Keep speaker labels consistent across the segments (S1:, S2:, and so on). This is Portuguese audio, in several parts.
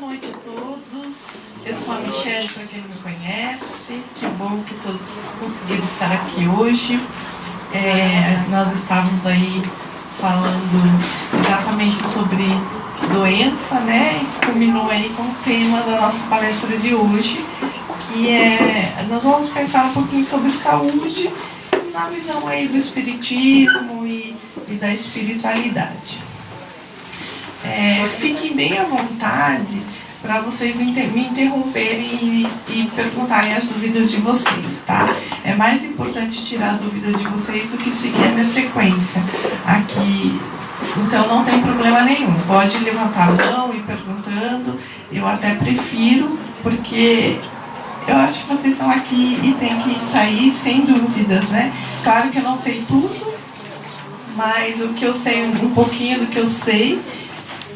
S1: noite a todos. Eu sou a Michelle, para quem não me conhece. Que bom que todos conseguiram estar aqui hoje. Nós estávamos aí falando exatamente sobre doença, né? E culminou aí com o tema da nossa palestra de hoje, que nós vamos pensar um pouquinho sobre saúde na visão aí do espiritismo e da espiritualidade. Fiquem bem à vontade para vocês me interromperem e perguntarem as dúvidas de vocês, tá? É mais importante tirar a dúvida de vocês do que seguir a minha sequência aqui. Então não tem problema nenhum, pode levantar a mão e ir perguntando. Eu até prefiro, porque eu acho que vocês estão aqui e tem que sair sem dúvidas, né? Claro que eu não sei tudo, mas o que eu sei, um pouquinho do que eu sei,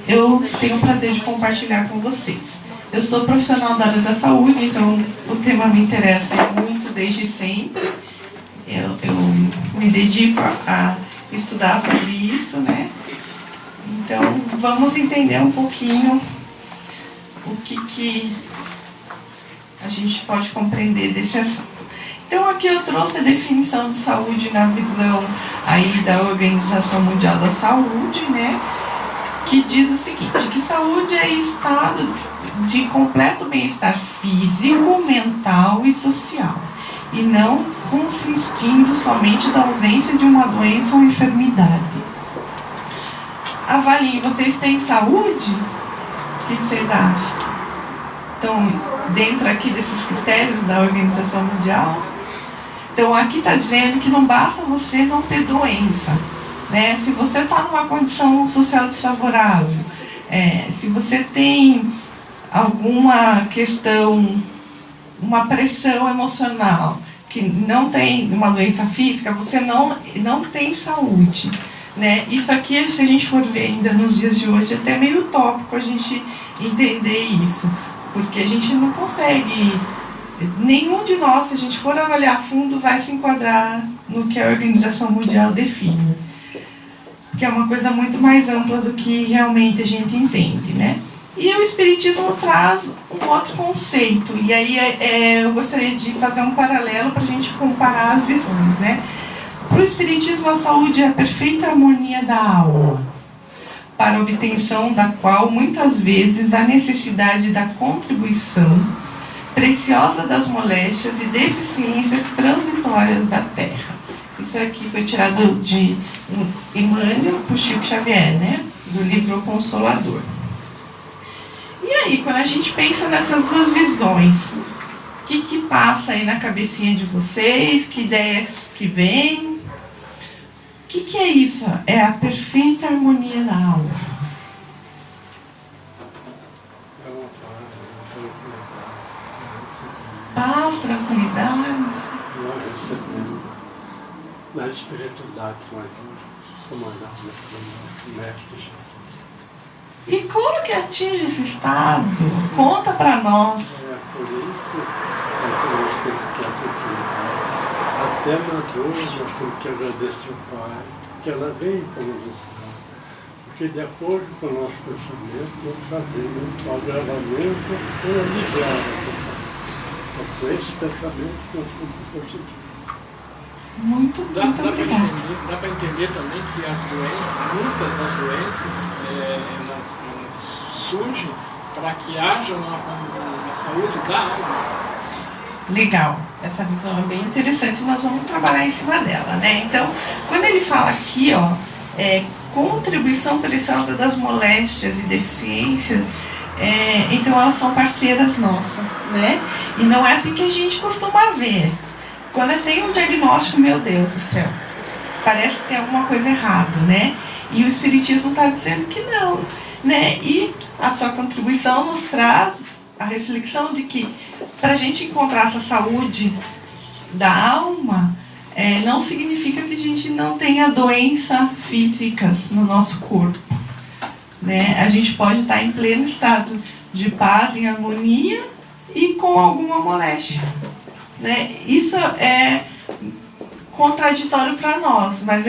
S1: eu tenho o prazer de compartilhar com vocês. Eu sou profissional da área da saúde, então o tema me interessa muito desde sempre. Eu me dedico a estudar sobre isso, né? Então, vamos entender um pouquinho o que a gente pode compreender desse assunto. Então, aqui eu trouxe a definição de saúde na visão aí da Organização Mundial da Saúde, né? Que diz o seguinte, que saúde é estado de completo bem-estar físico, mental e social, e não consistindo somente da ausência de uma doença ou enfermidade. Avaliem, vocês têm saúde? O que vocês acham? Estão dentro aqui desses critérios da Organização Mundial? Então aqui está dizendo que não basta você não ter doença, né? Se você está numa condição social desfavorável, se você tem alguma questão, uma pressão emocional, que não tem uma doença física, você não tem saúde, né? Isso aqui, se a gente for ver ainda nos dias de hoje, é até meio utópico a gente entender isso, porque a gente não consegue, nenhum de nós, se a gente for avaliar a fundo, vai se enquadrar no que a Organização Mundial define, que é uma coisa muito mais ampla do que realmente a gente entende, né? E o Espiritismo traz um outro conceito, e aí eu gostaria de fazer um paralelo para a gente comparar as visões, né? Para o Espiritismo, a saúde é a perfeita harmonia da alma, para a obtenção da qual, muitas vezes, há necessidade da contribuição preciosa das moléstias e deficiências transitórias da Terra. Isso aqui foi tirado de Emmanuel por Chico Xavier, né? Do livro O Consolador. E aí, quando a gente pensa nessas duas visões, o que passa aí na cabecinha de vocês? Que ideias que vêm? O que é isso? É a perfeita harmonia da alma. Paz, tranquilidade.
S2: Na espiritualidade, mas comandada pelo Mestre Jesus.
S1: E como que atinge esse estado? Conta para nós.
S2: Por isso que nós temos que atitude. Até na dor nós temos que agradecer ao Pai, que ela vem para nos ensinar. Porque de acordo com o nosso pensamento, nós fazemos o agravamento para aliviar essa situação. Então, com esse pensamento nós temos que conseguir.
S1: Muito obrigada.
S3: Dá para entender também que as doenças, muitas das doenças, elas surgem para que haja uma saúde da alma.
S1: Legal, essa visão é bem interessante, nós vamos trabalhar em cima dela, né? Então, quando ele fala aqui, contribuição preciosa das moléstias e deficiências, então elas são parceiras nossas, né? E não é assim que a gente costuma ver. Quando tem um diagnóstico, meu Deus do céu, parece que tem alguma coisa errada, né? E o Espiritismo está dizendo que não, né? E a sua contribuição nos traz a reflexão de que para a gente encontrar essa saúde da alma, não significa que a gente não tenha doenças físicas no nosso corpo, né? A gente pode estar em pleno estado de paz, em harmonia e com alguma moléstia, né? Isso é contraditório para nós, mas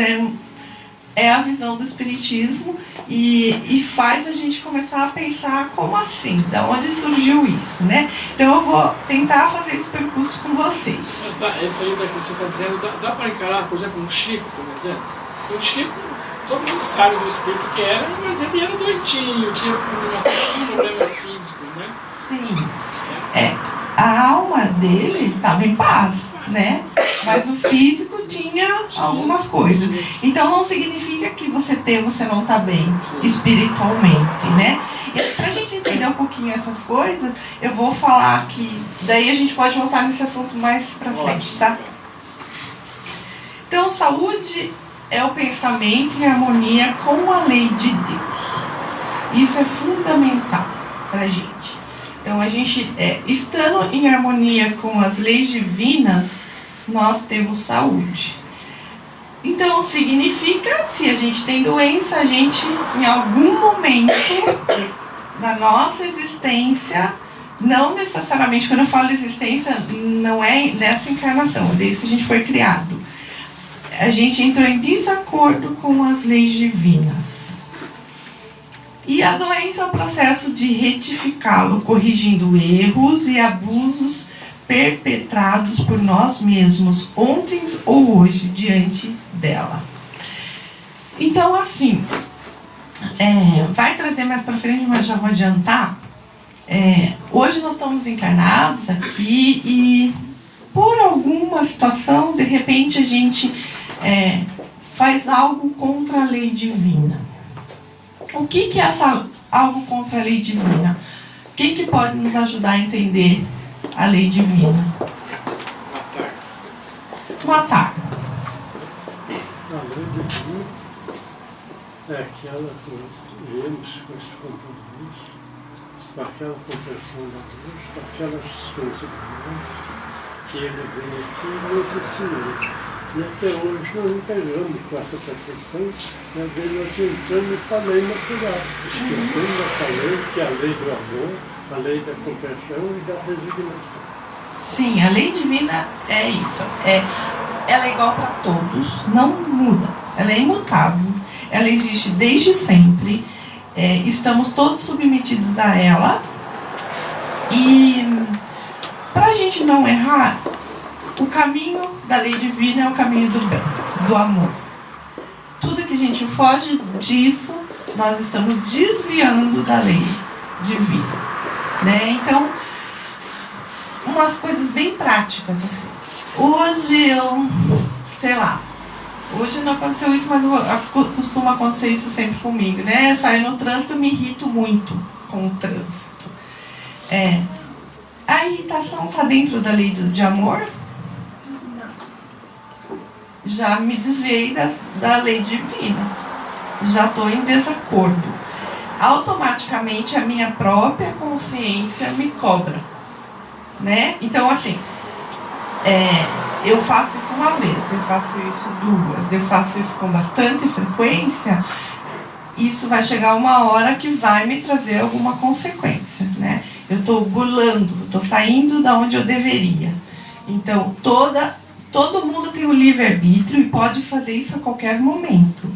S1: é a visão do Espiritismo e faz a gente começar a pensar como assim, da onde surgiu isso, né? Então eu vou tentar fazer esse percurso com vocês.
S3: Mas isso aí que você está dizendo, dá para encarar, por exemplo, um Chico, por exemplo? O Chico, todo mundo sabe do espírito que era, mas ele era doentinho, tinha uma série de problemas físicos, né?
S1: Sim. A alma dele estava em paz, né? Mas o físico tinha algumas coisas. Então não significa que você não está bem espiritualmente, né? E pra gente entender um pouquinho essas coisas, eu vou falar que daí a gente pode voltar nesse assunto mais pra frente, tá? Então, saúde é o pensamento em harmonia com a lei de Deus. Isso é fundamental pra gente. Então, a gente, estando em harmonia com as leis divinas, nós temos saúde. Então, significa, se a gente tem doença, a gente, em algum momento da nossa existência, não necessariamente, quando eu falo existência, não é nessa encarnação, é desde que a gente foi criado. A gente entrou em desacordo com as leis divinas. E a doença é o processo de retificá-lo, corrigindo erros e abusos perpetrados por nós mesmos, ontem ou hoje, diante dela. Então, assim, vai trazer mais para frente, mas já vou adiantar. Hoje nós estamos encarnados aqui e, por alguma situação, de repente a gente faz algo contra a lei divina. O que é algo contra a lei divina? Quem que pode nos ajudar a entender a lei divina? Matar.
S2: A lei divina é aquela que nós vemos com esse compromisso, com aquela compreensão da luz, com aquelas coisas boas que ele vem aqui e nos ensinou. E até hoje nós não pegamos com essa perfeição, e às vezes nós entramos para a lei natural, esquecendo essa lei, que é a lei do amor, a lei da compreensão e da resignação.
S1: Sim, a lei divina é isso. Ela é igual para todos, não muda. Ela é imutável, ela existe desde sempre. Estamos todos submetidos a ela. E para a gente não errar, o caminho da lei divina é o caminho do bem, do amor. Tudo que a gente foge disso, nós estamos desviando da lei divina, né? Então, umas coisas bem práticas, assim. Hoje hoje não aconteceu isso, mas costuma acontecer isso sempre comigo, né? Eu saio no trânsito, eu me irrito muito com o trânsito. A irritação está dentro da lei de amor? Já me desviei da lei divina. Já estou em desacordo. Automaticamente a minha própria consciência me cobra, né? Então, assim, eu faço isso uma vez, eu faço isso duas, eu faço isso com bastante frequência, isso vai chegar uma hora que vai me trazer alguma consequência, né? Eu estou burlando, estou saindo da onde eu deveria. Então, todo mundo tem o livre-arbítrio e pode fazer isso a qualquer momento.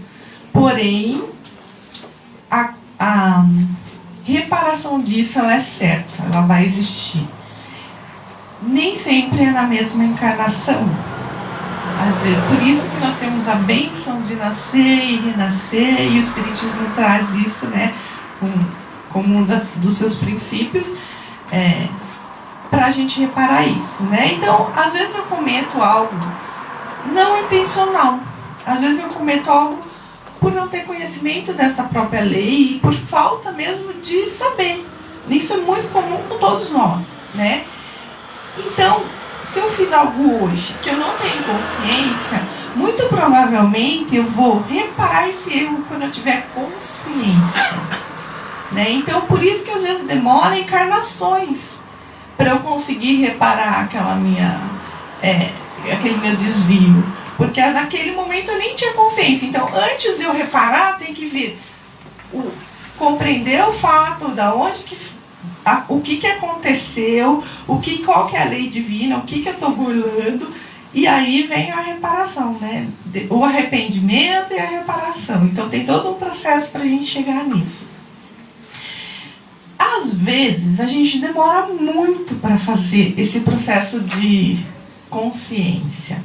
S1: Porém, a reparação disso ela é certa, ela vai existir. Nem sempre é na mesma encarnação. Às vezes, por isso que nós temos a bênção de nascer e renascer, e o Espiritismo traz isso, né, como um dos seus princípios, para a gente reparar isso, né? Então, às vezes eu cometo algo não intencional. Às vezes eu cometo algo por não ter conhecimento dessa própria lei e por falta mesmo de saber. Isso é muito comum com todos nós, né? Então, se eu fiz algo hoje que eu não tenho consciência, muito provavelmente eu vou reparar esse erro quando eu tiver consciência, né? Então, por isso que às vezes demora encarnações para eu conseguir reparar aquele meu desvio. Porque naquele momento eu nem tinha consciência. Então, antes de eu reparar, tem que vir compreender o fato, o que aconteceu, qual que é a lei divina, o que eu estou burlando, E aí vem a reparação, né? O arrependimento e a reparação. Então tem todo um processo para a gente chegar nisso. Às vezes a gente demora muito para fazer esse processo de consciência.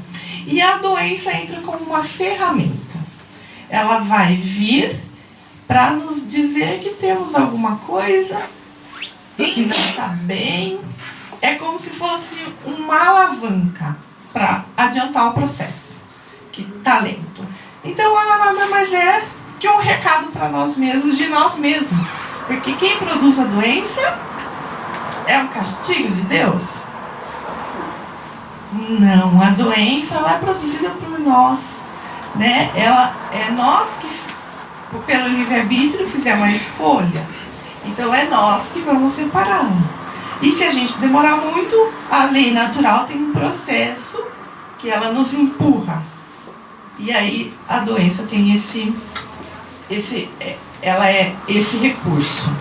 S1: E a doença entra como uma ferramenta. Ela vai vir para nos dizer que temos alguma coisa que não está bem. É como se fosse uma alavanca para adiantar o processo, que está lento. Então ela nada mais é que um recado para nós mesmos, de nós mesmos. Porque quem produz a doença é um castigo de Deus? Não, a doença ela é produzida por nós, né? Ela é nós que, pelo livre-arbítrio, fizemos uma escolha. Então é nós que vamos separar. E se a gente demorar muito, a lei natural tem um processo que ela nos empurra. E aí a doença tem ela é esse recurso.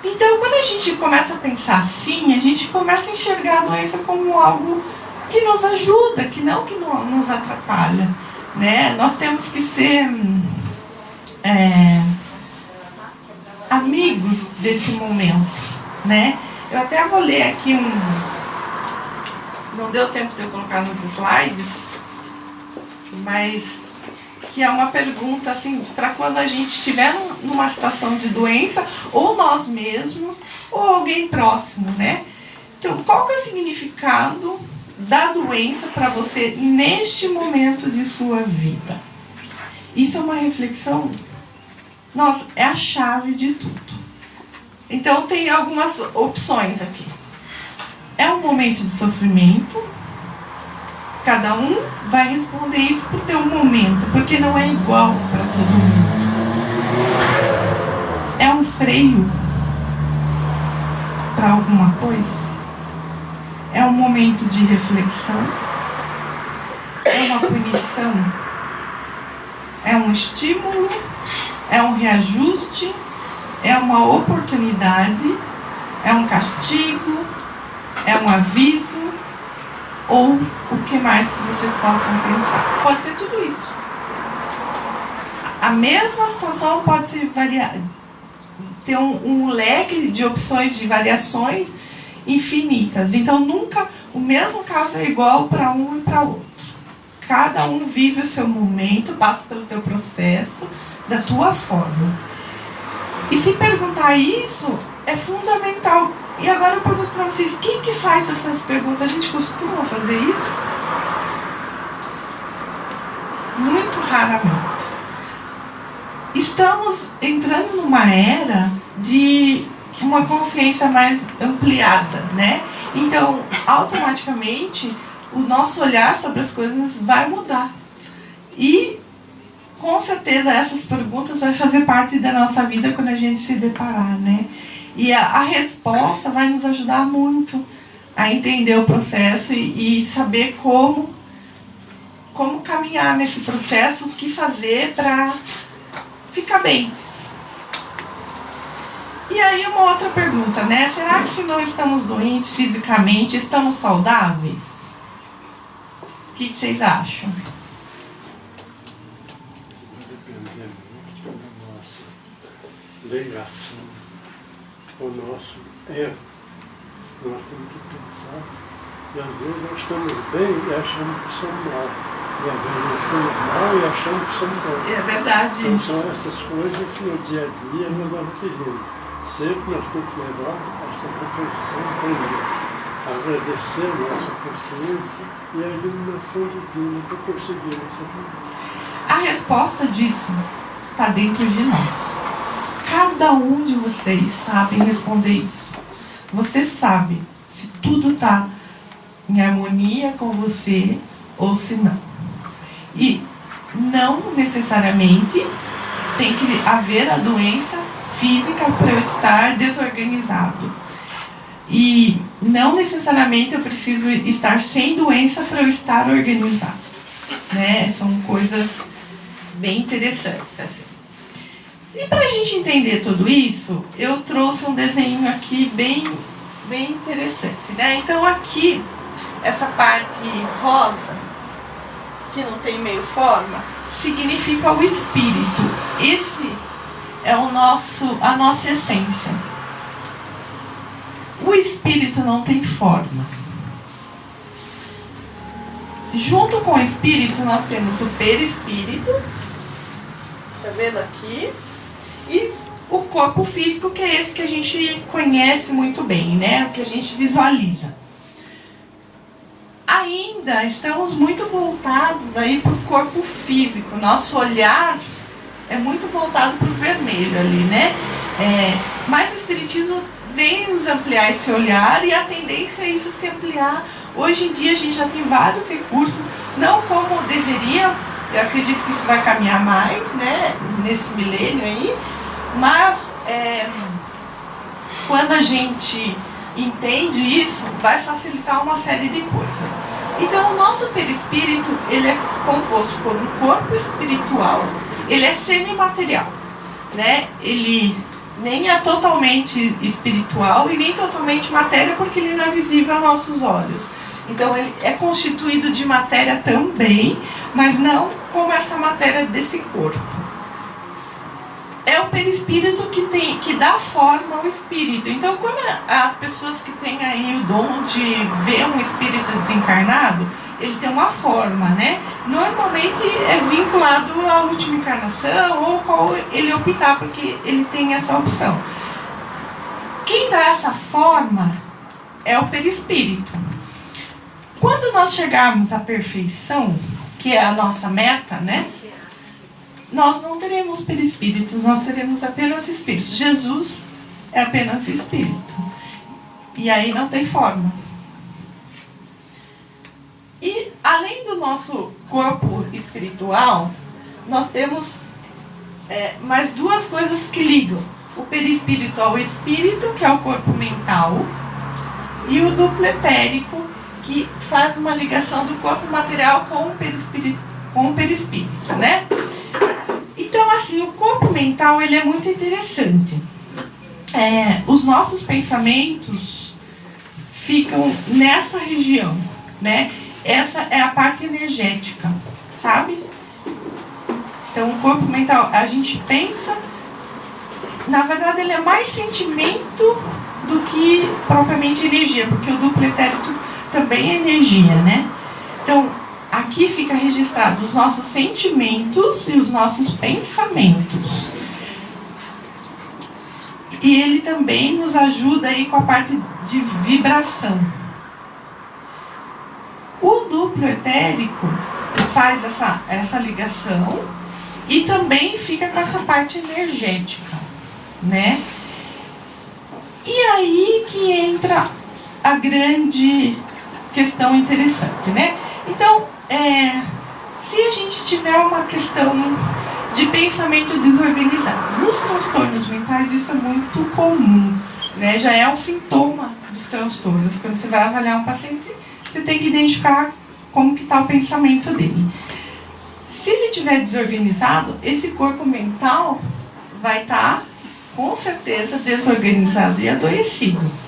S1: Então, quando a gente começa a pensar assim, a gente começa a enxergar a doença como algo que nos ajuda, que não nos atrapalha, né? Nós temos que ser amigos desse momento, né? Eu até vou ler aqui não deu tempo de eu colocar nos slides, mas que é uma pergunta assim, para quando a gente estiver numa situação de doença, ou nós mesmos, ou alguém próximo, né? Então, qual que é o significado da doença para você neste momento de sua vida? Isso é uma reflexão, nossa, é a chave de tudo. Então, tem algumas opções aqui. É um momento de sofrimento. Cada um vai responder isso por ter um momento, porque não é igual para todo mundo. É um freio para alguma coisa? É um momento de reflexão? É uma punição? É um estímulo? É um reajuste? É uma oportunidade? É um castigo? É um aviso? Ou o que mais que vocês possam pensar? Pode ser tudo isso. A mesma situação pode ser variar, ter um leque de opções de variações infinitas. Então nunca o mesmo caso é igual para um e para outro. Cada um vive o seu momento, passa pelo teu processo, da tua forma. E se perguntar isso é fundamental. E agora eu pergunto para vocês, quem que faz essas perguntas? A gente costuma fazer isso? Muito raramente. Estamos entrando numa era de uma consciência mais ampliada, né? Então, automaticamente, o nosso olhar sobre as coisas vai mudar. E, com certeza, essas perguntas vão fazer parte da nossa vida quando a gente se deparar, né? E a resposta vai nos ajudar muito a entender o processo e saber como caminhar nesse processo, o que fazer para ficar bem. E aí uma outra pergunta, né? Será que se não estamos doentes fisicamente, estamos saudáveis? O que vocês acham?
S2: Vai depender muito da nossa ligação, o nosso erro. Nós temos que pensar, e às vezes nós estamos bem e achamos que somos mal. E às vezes nós estamos mal e achamos que somos bons.
S1: É verdade
S2: então,
S1: isso.
S2: são essas coisas que no dia a dia nós vamos pedindo. Sempre nós temos que levar essa reflexão primeiro. Agradecer a nossa consciência e a iluminação divina para conseguir essa vida.
S1: A resposta disso está dentro de nós. Cada um de vocês sabe responder isso. Você sabe se tudo está em harmonia com você ou se não. E não necessariamente tem que haver a doença física para eu estar desorganizado. E não necessariamente eu preciso estar sem doença para eu estar organizado, né? São coisas bem interessantes, assim. E para a gente entender tudo isso, eu trouxe um desenho aqui bem interessante, né? Então aqui essa parte rosa, que não tem meio forma, significa o espírito. Esse é a nossa essência. O espírito não tem forma. Junto com o espírito nós temos o perispírito, tá vendo aqui? E o corpo físico, que é esse que a gente conhece muito bem, né? O que a gente visualiza. Ainda estamos muito voltados aí para o corpo físico. Nosso olhar é muito voltado para o vermelho ali, né? Mas o Espiritismo vem nos ampliar esse olhar, e a tendência é isso se ampliar. Hoje em dia a gente já tem vários recursos, não como deveria, eu acredito que isso vai caminhar mais, né, nesse milênio aí, mas quando a gente entende isso, vai facilitar uma série de coisas. Então o nosso perispírito, ele é composto por um corpo espiritual, ele é semimaterial, né? Ele nem é totalmente espiritual e nem totalmente matéria, porque ele não é visível aos nossos olhos. Então ele é constituído de matéria também, mas não como essa matéria desse corpo. É o perispírito que dá forma ao espírito. Então, quando as pessoas que têm aí o dom de ver um espírito desencarnado, ele tem uma forma, né? Normalmente é vinculado à última encarnação ou qual ele optar, porque ele tem essa opção. Quem dá essa forma é o perispírito. Quando nós chegarmos à perfeição, que é a nossa meta, né? Nós não teremos perispíritos, nós teremos apenas espíritos. Jesus é apenas espírito. E aí não tem forma. E além do nosso corpo espiritual, nós temos mais duas coisas que ligam. O perispírito ao espírito, que é o corpo mental, e o duplo etérico, que faz uma ligação do corpo material com o perispírito, né? Então, assim, o corpo mental, ele é muito interessante. Os nossos pensamentos ficam nessa região, né? Essa é a parte energética, sabe? Então, o corpo mental, a gente pensa, na verdade, ele é mais sentimento do que propriamente energia, porque o duplo etérico também é energia, né? Então, aqui fica registrado os nossos sentimentos e os nossos pensamentos. E ele também nos ajuda aí com a parte de vibração. O duplo etérico faz essa ligação e também fica com essa parte energética, né? E aí que entra a grande questão interessante, né? Então, se a gente tiver uma questão de pensamento desorganizado, nos transtornos mentais isso é muito comum, né? Já é um sintoma dos transtornos. Quando você vai avaliar um paciente, você tem que identificar como que está o pensamento dele. Se ele estiver desorganizado, esse corpo mental vai estar, com certeza, desorganizado e adoecido.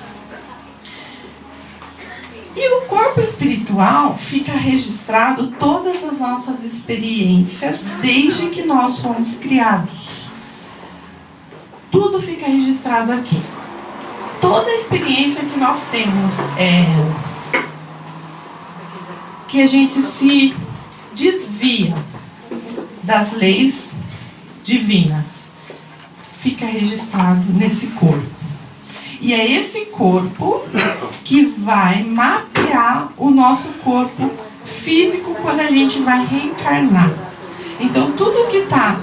S1: E o corpo espiritual fica registrado todas as nossas experiências desde que nós fomos criados. Tudo fica registrado aqui. Toda a experiência que nós temos que a gente se desvia das leis divinas, fica registrado nesse corpo. E é esse corpo que vai mapear o nosso corpo físico quando a gente vai reencarnar. Então, tudo que está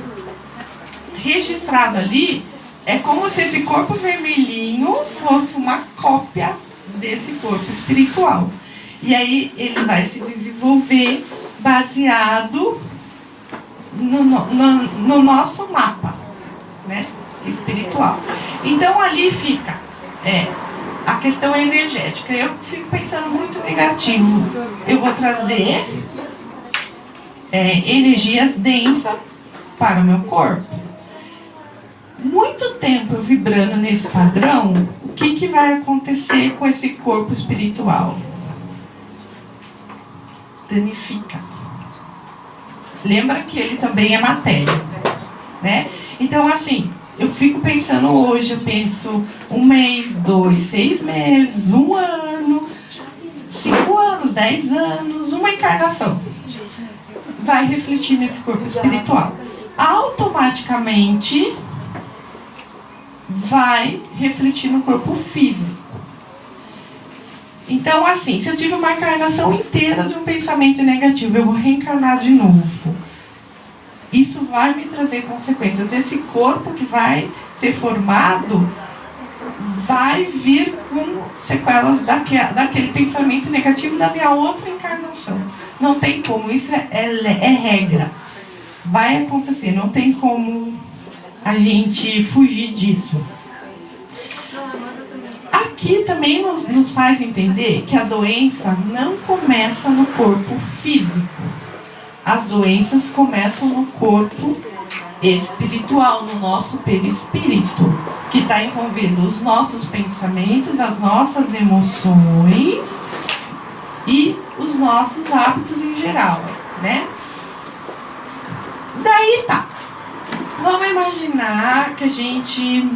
S1: registrado ali é como se esse corpo vermelhinho fosse uma cópia desse corpo espiritual. E aí ele vai se desenvolver baseado no nosso mapa, né, espiritual. Então, ali fica a questão energética. Eu fico pensando muito negativo. Eu vou trazer energias densas para o meu corpo. Muito tempo eu vibrando nesse padrão, o que vai acontecer com esse corpo espiritual? danifica. Lembra que ele também é matéria, né? Então, assim, eu fico pensando hoje, eu penso 1 mês, 2, 6 meses, 1 ano, 5 anos, 10 anos, uma encarnação. Vai refletir nesse corpo espiritual. Automaticamente vai refletir no corpo físico. Então, assim, se eu tive uma encarnação inteira de um pensamento negativo, eu vou reencarnar de novo. Isso vai me trazer consequências. Esse corpo que vai ser formado vai vir com sequelas daquele pensamento negativo da minha outra encarnação. Não tem como, isso é regra. Vai acontecer, não tem como a gente fugir disso. Aqui também nos faz entender que a doença não começa no corpo físico. As doenças começam no corpo espiritual, no nosso perispírito, que está envolvendo os nossos pensamentos, as nossas emoções e os nossos hábitos em geral, né? Daí tá. Vamos imaginar que a gente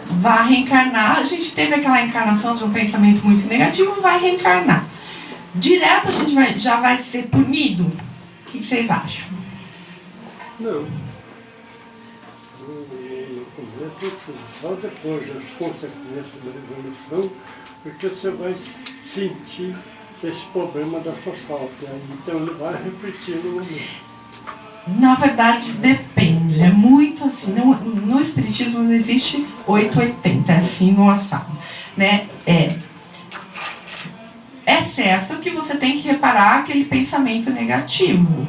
S1: vai reencarnar. A gente teve aquela encarnação de um pensamento muito negativo, vai reencarnar. Direto a gente já vai ser punido? O que vocês acham?
S2: Não. No começo, assim, só depois das consequências da evolução, porque você vai sentir esse problema dessa falta. Então ele vai refletir no momento.
S1: Na verdade, depende. É muito assim. No Espiritismo não existe 880, é assim no assado, né? É certo que você tem que reparar aquele pensamento negativo.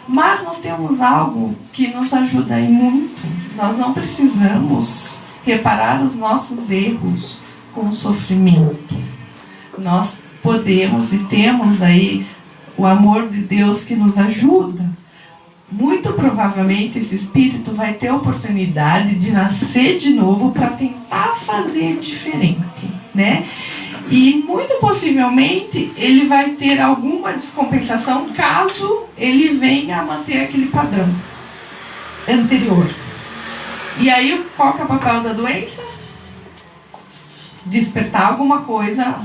S1: Mas nós temos algo que nos ajuda aí muito. Nós não precisamos reparar os nossos erros com sofrimento. Nós podemos e temos aí o amor de Deus que nos ajuda. Muito provavelmente esse espírito vai ter a oportunidade de nascer de novo para tentar fazer diferente, né? E muito possivelmente ele vai ter alguma descompensação caso ele venha a manter aquele padrão anterior. E aí, qual que é o papel da doença? Despertar alguma coisa,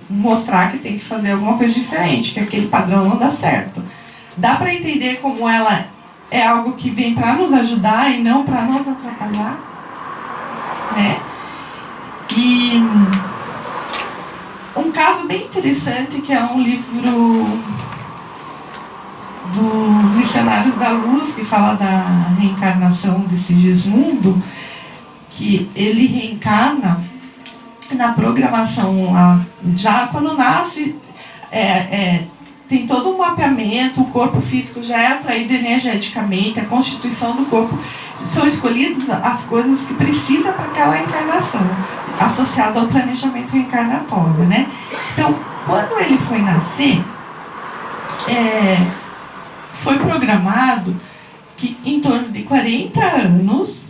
S1: mostrar que tem que fazer alguma coisa diferente, que aquele padrão não dá certo. Dá para entender como ela é algo que vem para nos ajudar e não para nos atrapalhar, né? E um caso bem interessante, que é um livro dos Missionários da Luz, que fala da reencarnação de Sigismundo, que ele reencarna na programação lá, já quando nasce, tem todo um mapeamento, o corpo físico já é atraído energeticamente, a constituição do corpo, são escolhidas as coisas que precisa para aquela encarnação, associado ao planejamento reencarnatório, né? Então, quando ele foi nascer, foi programado que em torno de 40 anos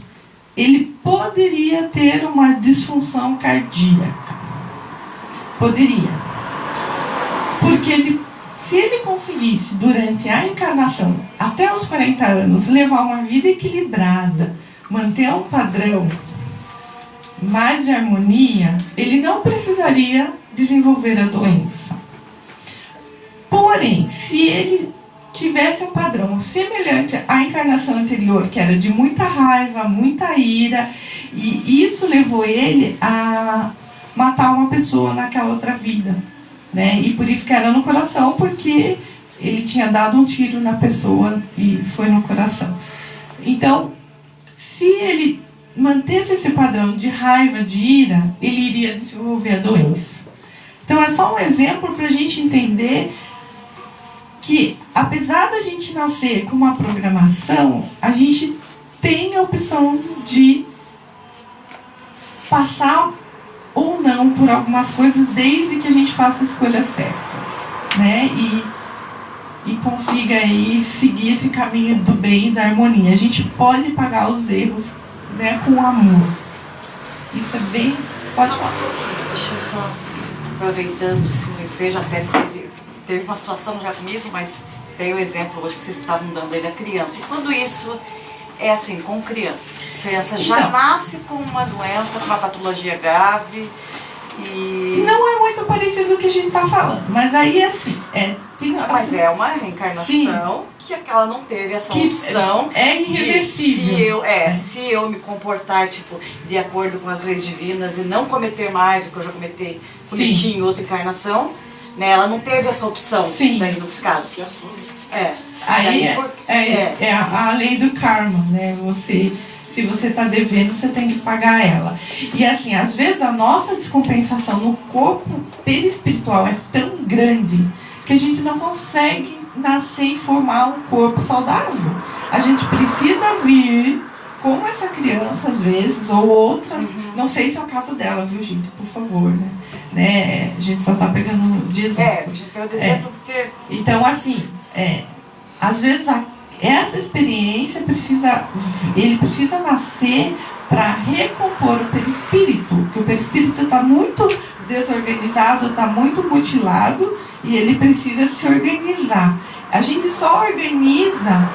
S1: ele poderia ter uma disfunção cardíaca. Poderia. Porque se ele conseguisse, durante a encarnação, até os 40 anos, levar uma vida equilibrada, manter um padrão mais de harmonia, ele não precisaria desenvolver a doença. Porém, se ele tivesse um padrão semelhante à encarnação anterior, que era de muita raiva, muita ira, e isso levou ele a matar uma pessoa naquela outra vida, né? E por isso que era no coração, porque ele tinha dado um tiro na pessoa e foi no coração. Então, se ele mantesse esse padrão de raiva, de ira, ele iria desenvolver a doença. Então é só um exemplo para a gente entender que, apesar da gente nascer com uma programação, a gente tem a opção de passar ou não por algumas coisas, desde que a gente faça escolhas certas, né? E consiga aí seguir esse caminho do bem e da harmonia. A gente pode pagar os erros, né, com amor. Isso é bem... Pode falar.
S4: Deixa eu só, aproveitando, se o EC já até teve teve uma situação já comigo, mas tem o exemplo hoje que vocês estavam dando aí da criança. E quando isso é assim, com criança? A criança já
S1: Então,
S4: nasce com uma doença, com uma patologia grave e...
S1: Não é muito parecido com o que a gente está falando, mas aí assim,
S4: Mas
S1: assim,
S4: é uma reencarnação que ela não teve essa
S1: que
S4: opção
S1: é
S4: de
S1: irreversível.
S4: se eu me comportar tipo, de acordo com as leis divinas e não cometer mais o que eu já cometi em outra encarnação, né? Ela não teve essa opção
S1: Sim.
S4: daí nos casos.
S1: Aí
S4: Aí,
S1: é a lei do karma, né? Se você está devendo, você tem que pagar ela. E assim, às vezes a nossa descompensação no corpo perispiritual é tão grande que a gente não consegue nascer e formar um corpo saudável. A gente precisa vir como essa criança, às vezes, ou outras. Não sei se é o caso dela, viu, gente? Por favor, né? A gente só está pegando de exemplo.
S4: a gente pegou de exemplo porque...
S1: Então, assim, às vezes essa experiência ele precisa nascer para recompor o perispírito, porque o perispírito está muito desorganizado, está muito mutilado e ele precisa se organizar. A gente só organiza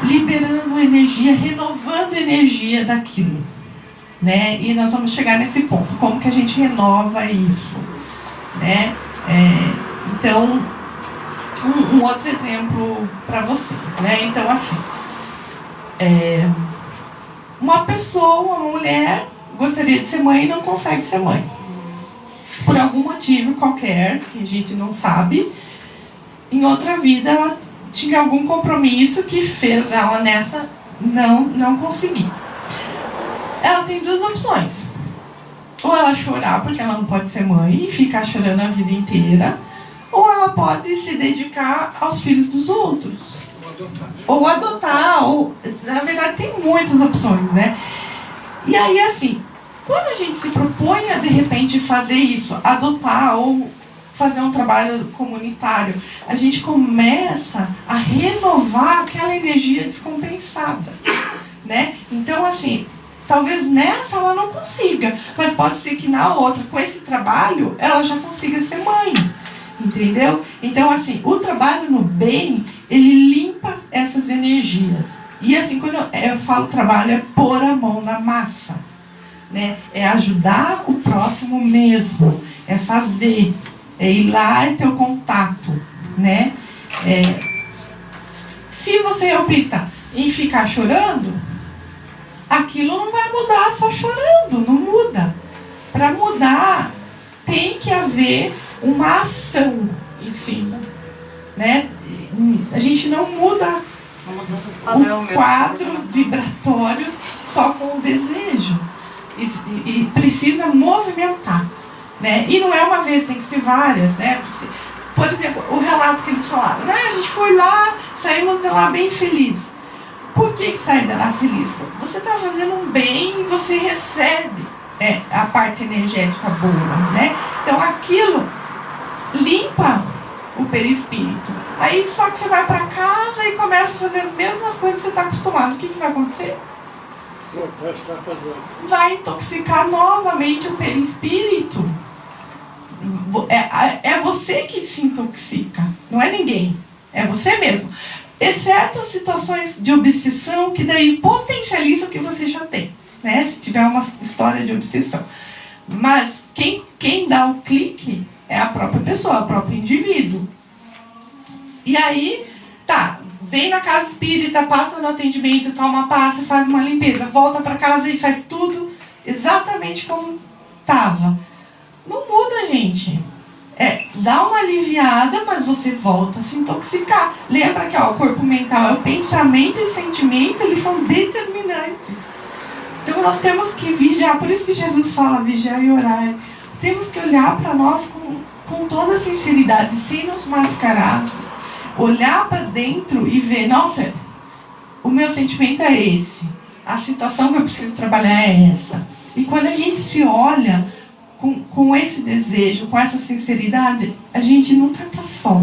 S1: liberando energia, renovando energia daquilo, né? E nós vamos chegar nesse ponto, como que a gente renova isso, né? Então, um outro exemplo para vocês, né? Então, assim, uma pessoa, uma mulher, gostaria de ser mãe e não consegue ser mãe. Por algum motivo qualquer, que a gente não sabe, em outra vida ela tinha algum compromisso que fez ela nessa não conseguir. Ela tem duas opções. Ou ela chorar porque ela não pode ser mãe e ficar chorando a vida inteira, ou ela pode se dedicar aos filhos dos outros. Ou adotar, ou... Na verdade, tem muitas opções, né? E aí, assim, quando a gente se propõe a, de repente, fazer isso, adotar ou fazer um trabalho comunitário, a gente começa a renovar aquela energia descompensada, né? Então, assim, talvez nessa ela não consiga, mas pode ser que na outra, com esse trabalho, ela já consiga ser mãe. Entendeu? Então, assim, o trabalho no bem, ele limpa essas energias. E, assim, quando eu falo trabalho, é pôr a mão na massa, né? É ajudar o próximo mesmo, é fazer, é ir lá e ter o contato, né? Se você opta em ficar chorando, aquilo não vai mudar só chorando, não muda. Para mudar, tem que haver uma ação em cima, né? A gente não muda o quadro vibratório só com o desejo e precisa movimentar, né? E não é uma vez, tem que ser várias, né? Por exemplo, o relato que eles falaram, né? A gente foi lá, saímos de lá bem felizes. Por que sai de lá feliz? Você está fazendo um bem e você recebe a parte energética boa, né? Então aquilo limpa o perispírito. Aí só que você vai para casa e começa a fazer as mesmas coisas que você está acostumado. O que vai acontecer? Vai intoxicar novamente o perispírito. É você que se intoxica, não é ninguém. É você mesmo. Exceto situações de obsessão que daí potencializa o que você já tem, né? Se tiver uma história de obsessão. Mas quem dá o clique é a própria pessoa, o próprio indivíduo. E aí, vem na casa espírita, passa no atendimento, toma passe, faz uma limpeza, volta para casa e faz tudo exatamente como estava. Não muda, gente. Dá uma aliviada, mas você volta a se intoxicar. Lembra que o corpo mental é o pensamento e o sentimento, eles são determinantes. Então nós temos que vigiar, por isso que Jesus fala, vigiar e orar. Temos que olhar para nós com toda a sinceridade, sem nos mascarar. Olhar para dentro e ver, nossa, o meu sentimento é esse. A situação que eu preciso trabalhar é essa. E quando a gente se olha com esse desejo, com essa sinceridade, a gente nunca está só.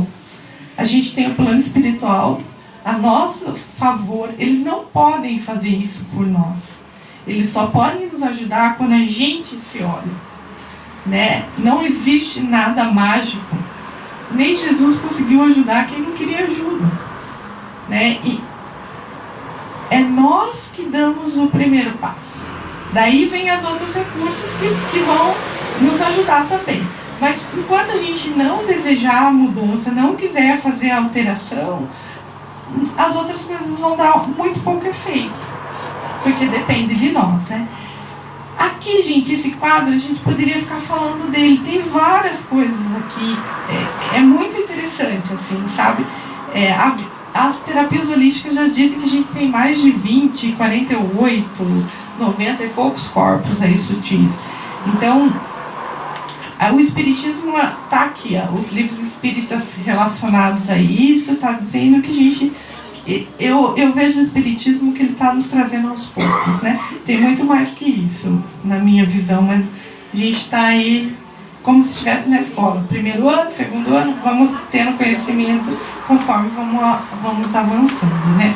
S1: A gente tem o plano espiritual a nosso favor. Eles não podem fazer isso por nós. Eles só podem nos ajudar quando a gente se olha, né? Não existe nada mágico nem Jesus conseguiu ajudar quem não queria ajuda, né? E é nós que damos o primeiro passo. Daí vem os outros recursos que vão nos ajudar também. Mas enquanto a gente não desejar a mudança, não quiser fazer a alteração, as outras coisas vão dar muito pouco efeito, porque depende de nós, né? Aqui, gente, esse quadro, a gente poderia ficar falando dele. Tem várias coisas aqui. É muito interessante, assim, sabe? As terapias holísticas já dizem que a gente tem mais de 20, 48, 90 e poucos corpos aí sutis. Então, o Espiritismo está aqui, ó, os livros espíritas relacionados a isso, está dizendo que a gente... Eu vejo o Espiritismo que ele está nos trazendo aos poucos, né? Tem muito mais que isso, na minha visão, mas a gente está aí como se estivesse na escola. Primeiro ano, segundo ano, vamos tendo conhecimento conforme vamos avançando, né?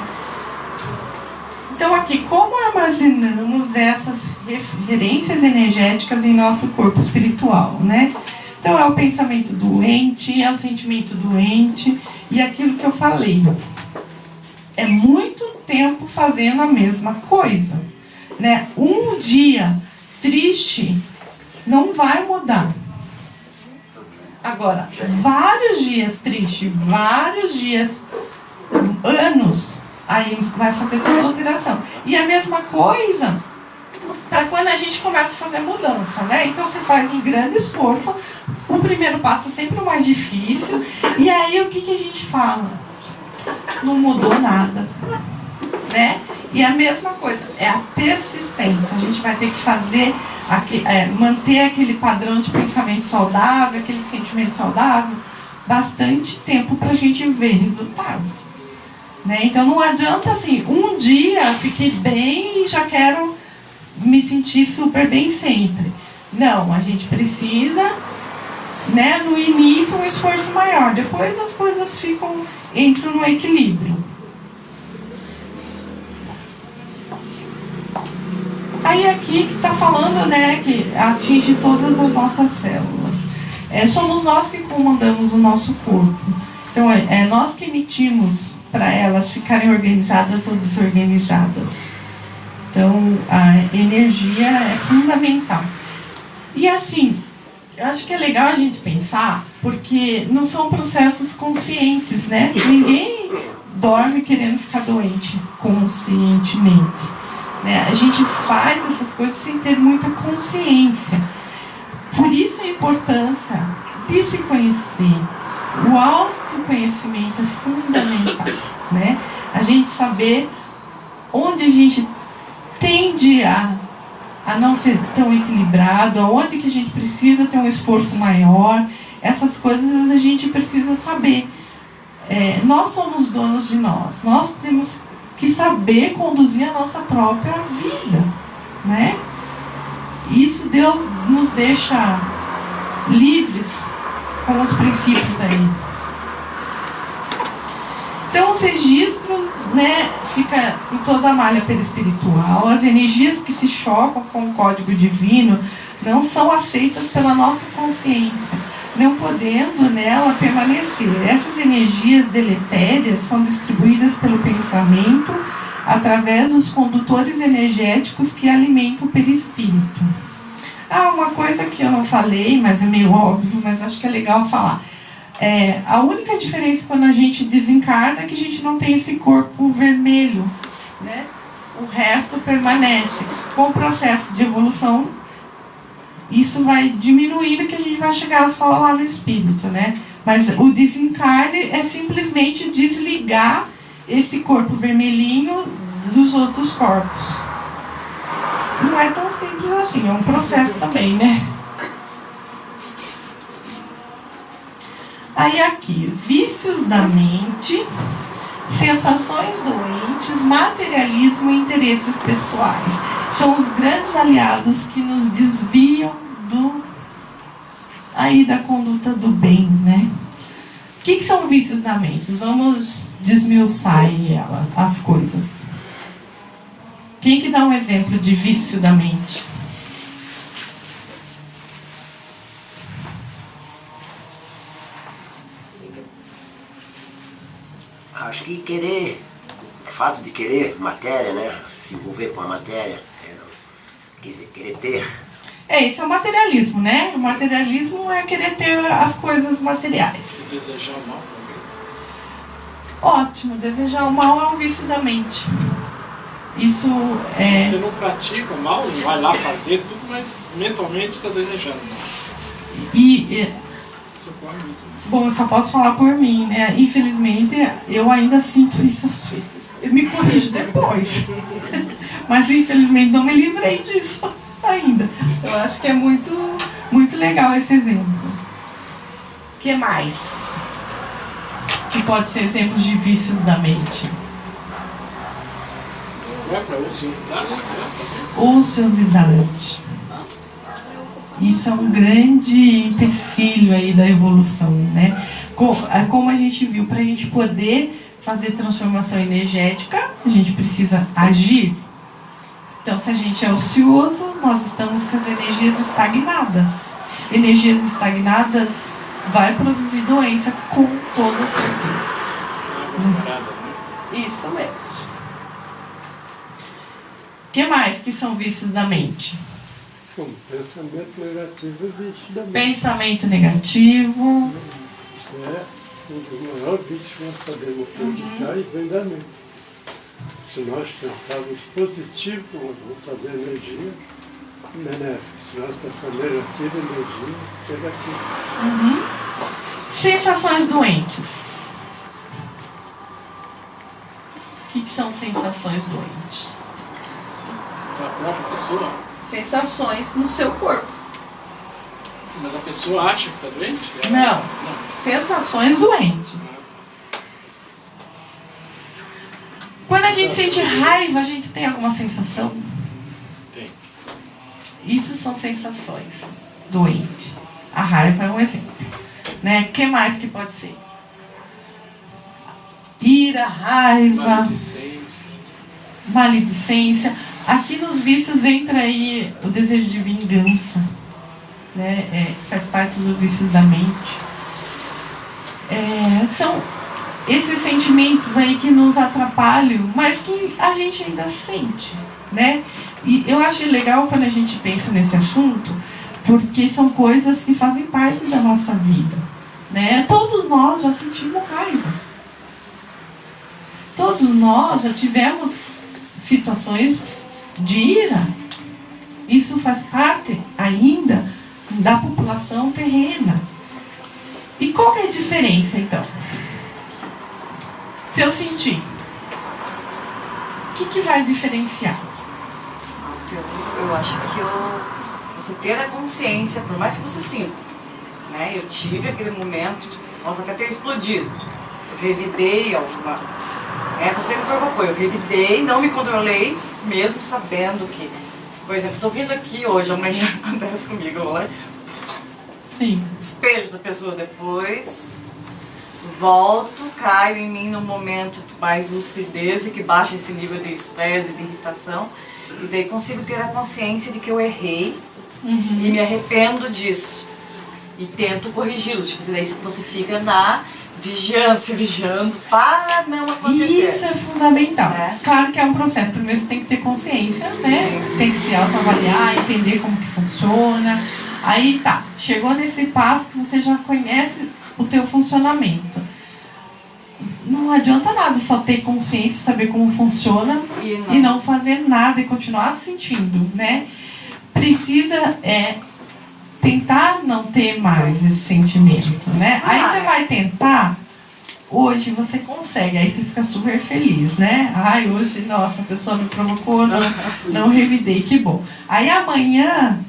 S1: Então aqui, como armazenamos essas referências energéticas em nosso corpo espiritual, né? Então é o pensamento doente, é o sentimento doente e aquilo que eu falei. É muito tempo fazendo a mesma coisa, né? Um dia triste não vai mudar. Agora, vários dias tristes, vários dias, anos, aí vai fazer toda a alteração. E a mesma coisa para quando a gente começa a fazer mudança, né? Então você faz um grande esforço, o primeiro passo é sempre o mais difícil, e aí o que a gente fala? Não mudou nada, né? E a mesma coisa, é a persistência. A gente vai ter que fazer, manter aquele padrão de pensamento saudável, aquele sentimento saudável, bastante tempo para a gente ver resultados, né? Então não adianta assim, um dia fiquei bem e já quero me sentir super bem sempre. Não, a gente precisa, né, no início um esforço maior, depois as coisas entram no equilíbrio. Aí aqui que está falando, né, que atinge todas as nossas células. Somos nós que comandamos o nosso corpo. Então é nós que emitimos para elas ficarem organizadas ou desorganizadas. Então a energia é fundamental. E assim, eu acho que é legal a gente pensar, porque não são processos conscientes, né? Ninguém dorme querendo ficar doente conscientemente, né? A gente faz essas coisas sem ter muita consciência. Por isso a importância de se conhecer. O autoconhecimento é fundamental, né? A gente saber onde a gente tende a não ser tão equilibrado, aonde que a gente precisa ter um esforço maior. Essas coisas a gente precisa saber. Nós somos donos de nós. Nós temos que saber conduzir a nossa própria vida, né? Isso Deus nos deixa livres com os princípios aí. Então os registros, né, fica em toda a malha perispiritual. As energias que se chocam com o código divino não são aceitas pela nossa consciência, não podendo nela permanecer. Essas energias deletérias são distribuídas pelo pensamento através dos condutores energéticos que alimentam o perispírito. Uma coisa que eu não falei, mas é meio óbvio, mas acho que é legal falar. A única diferença quando a gente desencarna é que a gente não tem esse corpo vermelho, né? O resto permanece. Com o processo de evolução, isso vai diminuindo, que a gente vai chegar só lá no espírito, né? Mas o desencarne é simplesmente desligar esse corpo vermelhinho dos outros corpos. Não é tão simples assim, é um processo também, né? Aí aqui, vícios da mente, sensações doentes, materialismo e interesses pessoais. São os grandes aliados que nos desviam da conduta do bem, né? O que são vícios da mente? Vamos desmiuçar aí as coisas. Quem que dá um exemplo de vício da mente?
S5: que querer, o fato de querer matéria, né? Se envolver com a matéria, querer ter.
S1: Esse é o materialismo, né? O materialismo é querer ter as coisas materiais.
S3: Desejar o mal para alguém.
S1: Ótimo, desejar o mal é um vício da mente. Isso é...
S3: Você não pratica o mal, não vai lá fazer tudo, mas mentalmente está desejando. Isso ocorre muito.
S1: Bom, eu só posso falar por mim, né? Infelizmente, eu ainda sinto isso às vezes. Eu me corrijo depois. Mas infelizmente não me livrei disso ainda. Eu acho que é muito, muito legal esse exemplo. O que mais? Que pode ser exemplos de vícios da mente.
S3: Vai para ociosidade, também.
S1: Ociosidade. Isso é um grande empecilho aí da evolução, né? Como a gente viu, para a gente poder fazer transformação energética, a gente precisa agir. Então, se a gente é ocioso, nós estamos com as energias estagnadas. Energias estagnadas vai produzir doença com toda certeza. Isso mesmo. O que mais que são vícios da mente?
S2: Como pensamento negativo é vício da mente.
S1: Pensamento negativo.
S2: Isso é um dos maiores vícios que nós podemos praticar e vem da mente. Se nós pensarmos positivo, nós vamos trazer energia benéfica. Se nós pensarmos negativo, energia negativa.
S1: Sensações doentes. O que são sensações doentes?
S3: Sim, para a própria pessoa.
S1: Sensações no seu corpo.
S3: Sim, mas a pessoa acha que está doente?
S1: Não. Sensações doentes. Quando a gente sente raiva, a gente tem alguma sensação?
S3: Tem.
S1: Isso são sensações doentes. A raiva é um exemplo. Né? O que mais que pode ser? Ira, raiva, maledicência. Aqui nos vícios entra aí o desejo de vingança. Né? Faz parte dos vícios da mente. São esses sentimentos aí que nos atrapalham, mas que a gente ainda sente, né? E eu acho legal quando a gente pensa nesse assunto, porque são coisas que fazem parte da nossa vida, né? Todos nós já sentimos raiva. Todos nós já tivemos situações de ira. Isso faz parte ainda da população terrena. E qual que é a diferença, então? Se eu sentir, o que vai diferenciar?
S4: Eu acho que você ter a consciência, por mais que você sinta, né? Eu tive aquele momento, posso até ter explodido. Eu revidei alguma... você me provocou, eu revidei, não me controlei, mesmo sabendo que... Por exemplo, estou vindo aqui hoje, amanhã acontece comigo, eu vou lá,
S1: Sim.
S4: despejo da pessoa depois... Volto, caio em mim num momento de mais lucidez e que baixa esse nível de estresse, de irritação. E daí consigo ter a consciência de que eu errei e me arrependo disso. E tento corrigi-lo. Tipo, daí você fica na vigilância, vigiando para não acontecer.
S1: Isso é fundamental.
S4: É.
S1: Claro que é um processo. Primeiro você tem que ter consciência, né?
S4: Sim.
S1: Tem que se autoavaliar, entender como que funciona. Aí tá, chegou nesse passo que você já conhece o teu funcionamento. Não adianta nada só ter consciência, saber como funciona e não fazer nada e continuar sentindo, né? Precisa tentar não ter mais esse sentimento, né? Aí você vai tentar, hoje você consegue, aí você fica super feliz, né? Ai, hoje, nossa, a pessoa me provocou, não revidei, que bom. Aí amanhã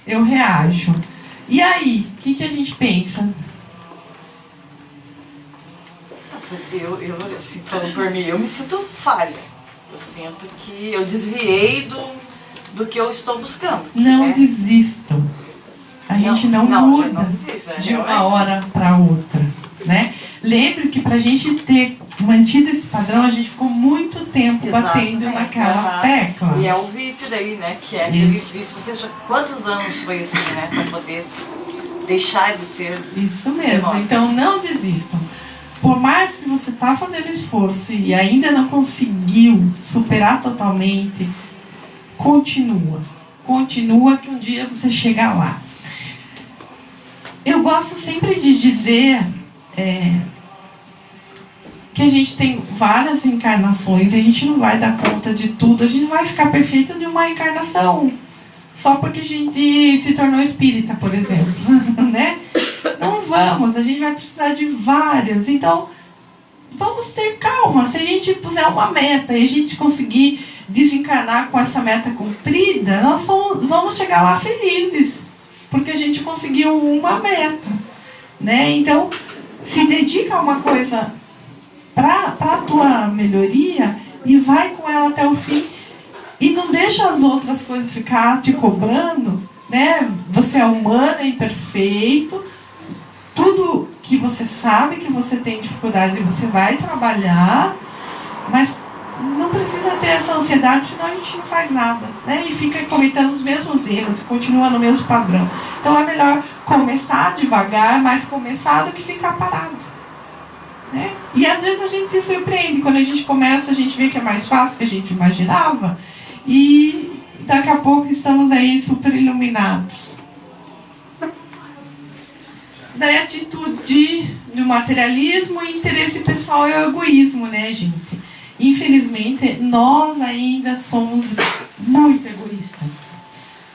S1: eu reajo. E aí, o que a gente pensa?
S4: Eu sinto, falando por mim, eu me sinto falha. Eu sinto que eu desviei do que eu estou buscando.
S1: Não
S4: né?
S1: desistam. A gente não muda
S4: não desista,
S1: de uma hora para outra, né? Lembre que para a gente ter mantido esse padrão, a gente ficou muito tempo batendo naquela tecla.
S4: E é o vício daí, né? Que é aquele vício. Você já, quantos anos foi assim, né? Para poder deixar de ser...
S1: Isso mesmo. Então não desistam. por mais que você está fazendo esforço e ainda não conseguiu superar totalmente, continua. Continua que um dia você chega lá. Eu gosto sempre de dizer que a gente tem várias encarnações e a gente não vai dar conta de tudo. A gente não vai ficar perfeito de uma encarnação só porque a gente se tornou espírita, por exemplo. Né? Não vamos, a gente vai precisar de várias. Então, vamos ter calma. Se a gente puser uma meta e a gente conseguir desencarnar com essa meta cumprida, nós vamos chegar lá felizes, porque a gente conseguiu uma meta, né? Então, se dedica a uma coisa para a tua melhoria e vai com ela até o fim e não deixa as outras coisas ficar te cobrando, né? Você é humano, é imperfeito, tudo que você sabe que você tem dificuldade, você vai trabalhar, mas não precisa ter essa ansiedade, senão a gente não faz nada, né? E fica cometendo os mesmos erros, continua no mesmo padrão. Então é melhor começar devagar, mas começar do que ficar parado, né? E às vezes a gente se surpreende, quando a gente começa, a gente vê que é mais fácil do que a gente imaginava, e daqui a pouco estamos aí super iluminados. Daí a atitude do materialismo, interesse pessoal e egoísmo, né, gente? Infelizmente, nós ainda somos muito egoístas,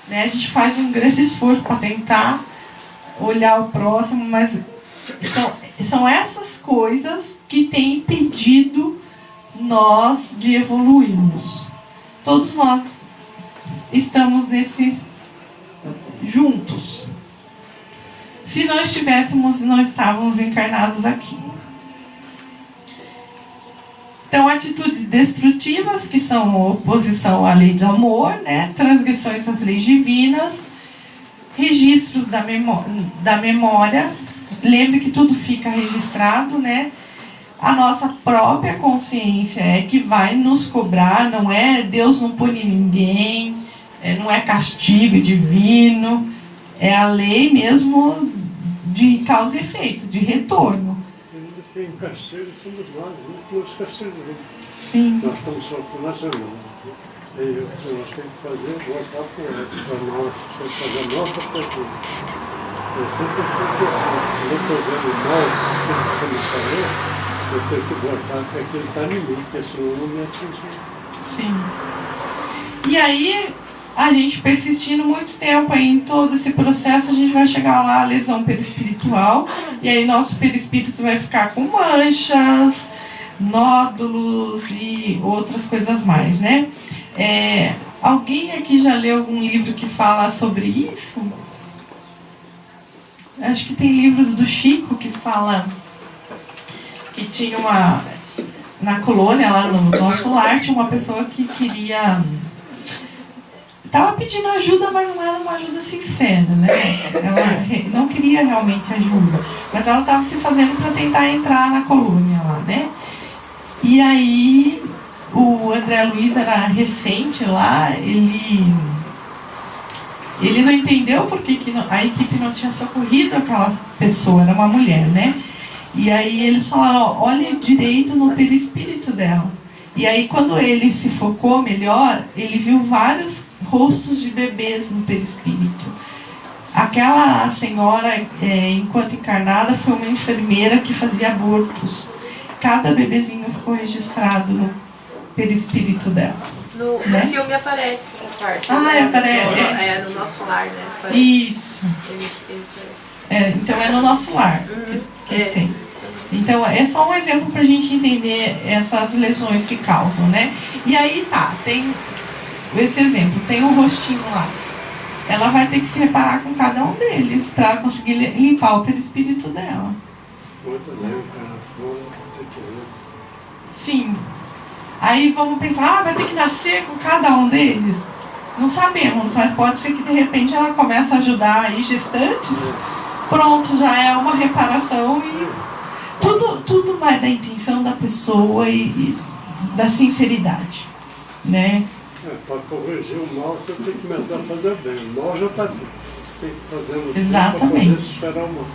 S1: né? A gente faz um grande esforço para tentar olhar o próximo, mas são essas coisas que têm impedido nós de evoluirmos. Todos nós estamos nesse juntos. Se não estivéssemos, não estávamos encarnados aqui. Então, atitudes destrutivas, que são oposição à lei do amor, né? Transgressões às leis divinas, registros da memória. Lembre que tudo fica registrado, né? A nossa própria consciência é que vai nos cobrar, não é? Deus não pune ninguém, não é castigo divino, é a lei mesmo de causa e efeito, de retorno.
S2: Quem castiga somos nós, não nos castigamos.
S1: Sim.
S2: Nós estamos sofrendo essa vida. E o que nós temos que fazer é voltar para ele, para nós, para fazer a nossa cultura. Eu sempre fico assim, quando eu estou vendo mal, o que você me falou, eu tenho que voltar para aquele que está em mim, porque senão não me atinge.
S1: Sim. E aí, a gente persistindo muito tempo aí em todo esse processo, a gente vai chegar lá, a lesão perispiritual, e aí nosso perispírito vai ficar com manchas, nódulos e outras coisas mais, né? Alguém aqui já leu algum livro que fala sobre isso? Acho que tem livro do Chico que fala que tinha na colônia, lá no nosso lar, tinha uma pessoa que queria... Estava pedindo ajuda, mas não era uma ajuda sincera, né? Ela não queria realmente ajuda, mas ela estava se fazendo para tentar entrar na colônia lá, né? E aí, o André Luiz era recente lá, ele não entendeu porque que a equipe não tinha socorrido aquela pessoa, era uma mulher, né? E aí eles falaram, olhe direito no perispírito dela. E aí quando ele se focou melhor, ele viu vários rostos de bebês no perispírito. Aquela senhora, enquanto encarnada, foi uma enfermeira que fazia abortos. Cada bebezinho ficou registrado no perispírito dela.
S6: No filme aparece essa parte.
S1: Aparece.
S6: No nosso lar, né? Aparece.
S1: Isso.
S6: Ele aparece.
S1: Então é no nosso lar que tem. Então é só um exemplo para a gente entender essas lesões que causam, né? E aí tem esse exemplo, tem um rostinho lá. Ela vai ter que se reparar com cada um deles para conseguir limpar o perispírito dela. Sim. Aí vamos pensar, vai ter que nascer com cada um deles? Não sabemos, mas pode ser que de repente ela comece a ajudar aí gestantes. Pronto, já é uma reparação e tudo vai da intenção da pessoa e da sinceridade, né?
S2: Para corrigir o mal, você tem que começar a fazer bem. O mal já está feito. Você tem que fazer o bem para poder superar o mal.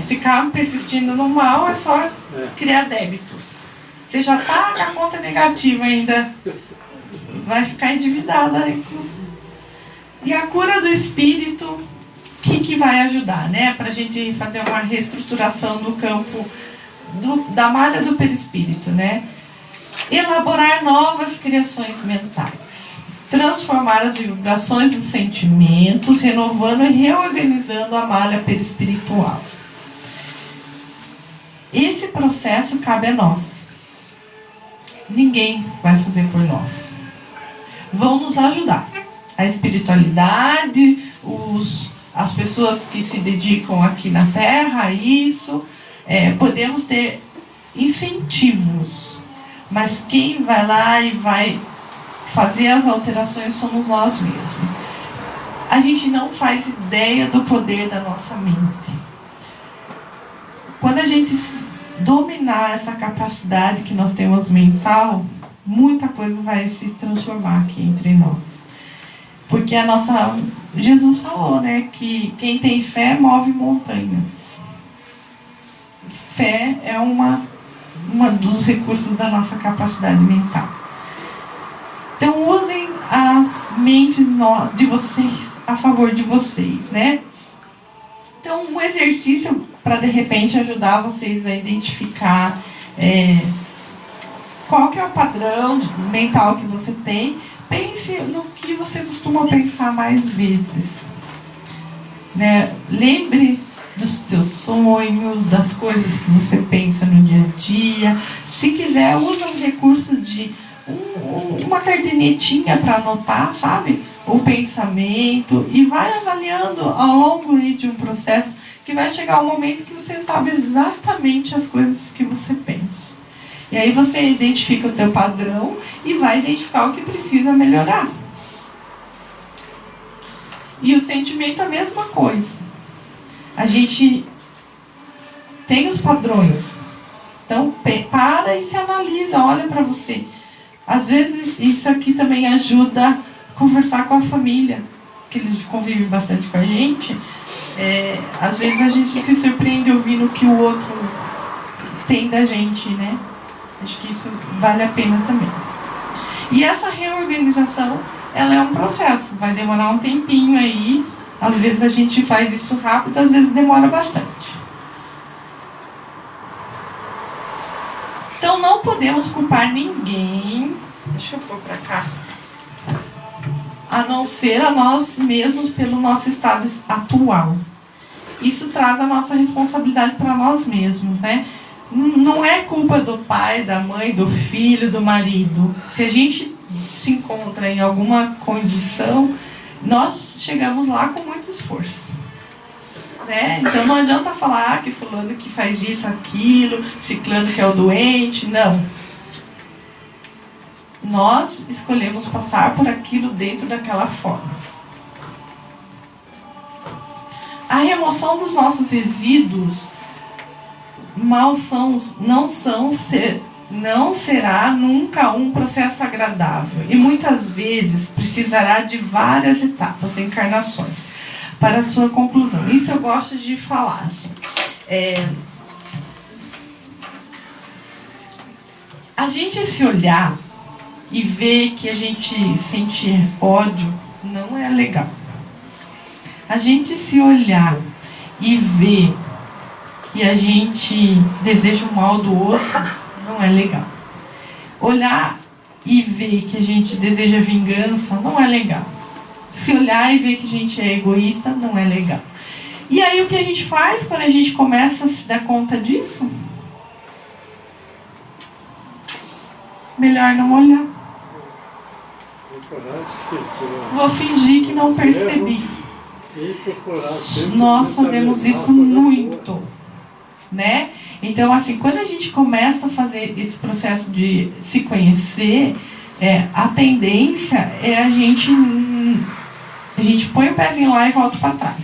S1: ficar persistindo no mal é só criar débitos. Você já está com a conta negativa ainda, vai ficar endividada. E a cura do espírito, o que vai ajudar, né? Para a gente fazer uma reestruturação do campo da malha do perispírito, né? Elaborar novas criações mentais, transformar as vibrações dos sentimentos, renovando e reorganizando a malha perispiritual. Esse processo cabe a nós. Ninguém vai fazer por nós. Vão nos ajudar. A espiritualidade, as pessoas que se dedicam aqui na Terra a isso, podemos ter incentivos. Mas quem vai lá e vai fazer as alterações somos nós mesmos. A gente não faz ideia do poder da nossa mente. Quando a gente dominar essa capacidade que nós temos mental, muita coisa vai se transformar aqui entre nós. Porque Jesus falou, né, que quem tem fé move montanhas. Fé é uma dos recursos da nossa capacidade mental. Então usem as mentes de vocês a favor de vocês, né? Então um exercício para de repente ajudar vocês a identificar qual que é o padrão mental que você tem. Pense no que você costuma pensar mais vezes, né? Lembre dos teus sonhos, das coisas que você pensa no dia a dia. Se quiser, usa um recurso de uma cardenetinha para anotar, sabe? O pensamento, e vai avaliando ao longo de um processo que vai chegar um momento que você sabe exatamente as coisas que você pensa. E aí você identifica o teu padrão e vai identificar o que precisa melhorar. E o sentimento é a mesma coisa. A gente tem os padrões. Então, para e se analisa, olha para você. Às vezes, isso aqui também ajuda a conversar com a família, que eles convivem bastante com a gente. Às vezes, a gente se surpreende ouvindo o que o outro tem da gente, né? Acho que isso vale a pena também. E essa reorganização, ela é um processo. Vai demorar um tempinho aí. Às vezes a gente faz isso rápido, às vezes demora bastante. Então não podemos culpar ninguém, deixa eu pôr para cá, a não ser a nós mesmos pelo nosso estado atual. Isso traz a nossa responsabilidade para nós mesmos, né? Não é culpa do pai, da mãe, do filho, do marido. Se a gente se encontra em alguma condição, nós chegamos lá com muito esforço, né? Então não adianta falar que fulano que faz isso, aquilo, ciclano que é o doente, não. Nós escolhemos passar por aquilo dentro daquela forma. A remoção dos nossos resíduos não será nunca um processo agradável e muitas vezes precisará de várias etapas, encarnações, para a sua conclusão. Isso eu gosto de falar, assim. A gente se olhar e ver que a gente sente ódio não é legal. A gente se olhar e ver que a gente deseja o mal do outro não é legal. Olhar e ver que a gente deseja vingança não é legal. Se olhar e ver que a gente é egoísta não é legal. E aí o que a gente faz quando a gente começa a se dar conta disso? Melhor não olhar. Vou fingir que não percebi. Nós fazemos isso muito, né? Então, assim, quando a gente começa a fazer esse processo de se conhecer, a tendência é a gente põe o pezinho lá e volta para trás.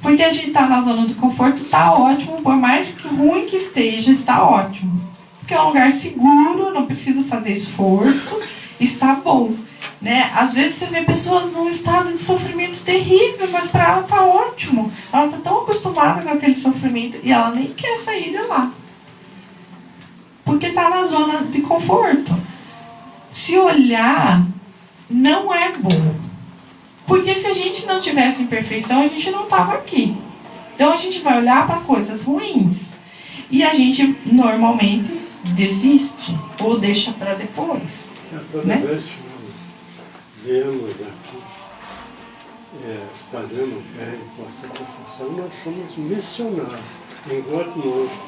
S1: Porque a gente está na zona de conforto, está ótimo, por mais que ruim que esteja, está ótimo. Porque é um lugar seguro, não precisa fazer esforço, está bom. Né? Às vezes você vê pessoas num estado de sofrimento terrível, mas para ela está ótimo. Ela está tão acostumada com aquele sofrimento e ela nem quer sair de lá. Porque está na zona de conforto. Se olhar, não é bom. Porque se a gente não tivesse imperfeição, a gente não estava aqui. Então a gente vai olhar para coisas ruins. E a gente normalmente desiste ou deixa para depois.
S2: Toda
S1: né?
S2: vez que nós viemos aqui fazendo bem com essa profissão, nós somos missionários. Enquanto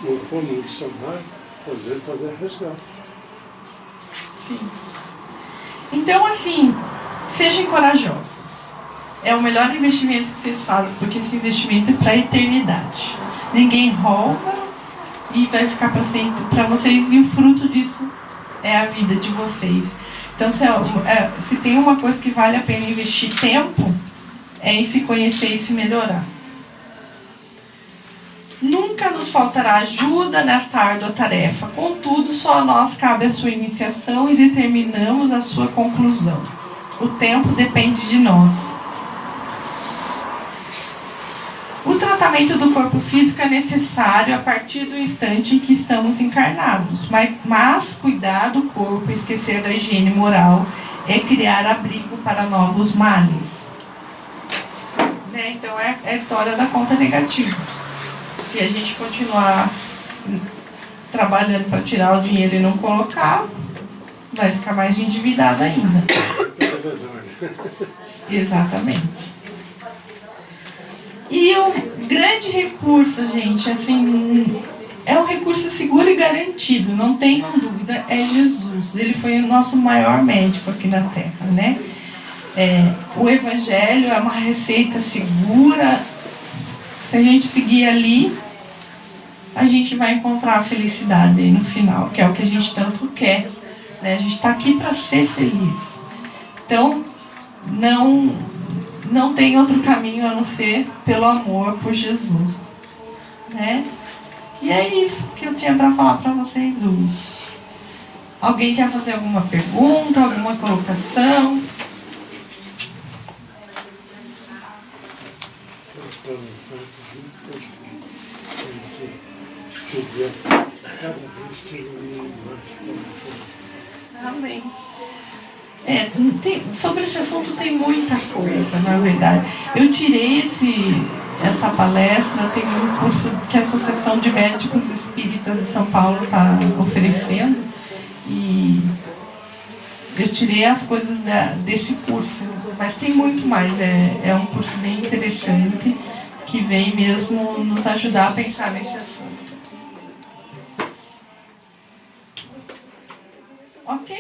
S2: não formos missionários, podemos fazer resgate.
S1: Sim. Então, assim, sejam corajosos. É o melhor investimento que vocês fazem, porque esse investimento é para a eternidade. Ninguém rouba e vai ficar para sempre para vocês, e o fruto disso é a vida de vocês. Então, se tem uma coisa que vale a pena investir tempo, é em se conhecer e se melhorar. Nunca nos faltará ajuda nesta árdua tarefa. Contudo, só a nós cabe a sua iniciação e determinamos a sua conclusão. O tempo depende de nós. O tratamento do corpo físico é necessário a partir do instante em que estamos encarnados. Mas cuidar do corpo e esquecer da higiene moral é criar abrigo para novos males. Né? Então é a história da conta negativa. Se a gente continuar trabalhando para tirar o dinheiro e não colocar, vai ficar mais endividado ainda. Exatamente. E o grande recurso, gente, assim, é um recurso seguro e garantido, não tenham dúvida, é Jesus. Ele foi o nosso maior médico aqui na Terra, né? O Evangelho é uma receita segura. Se a gente seguir ali, a gente vai encontrar a felicidade aí no final, que é o que a gente tanto quer. Né? A gente está aqui para ser feliz. Então, não tem outro caminho a não ser pelo amor por Jesus. Né? E é isso que eu tinha para falar para vocês hoje. Alguém quer fazer alguma pergunta, alguma colocação? Amém. Sobre esse assunto tem muita coisa, na verdade. Eu tirei essa palestra, tem um curso que a Associação de Médicos Espíritas de São Paulo está oferecendo, e eu tirei as coisas desse curso, mas tem muito mais. É um curso bem interessante, que vem mesmo nos ajudar a pensar nesse assunto. Ok?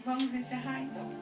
S1: Vamos encerrar então.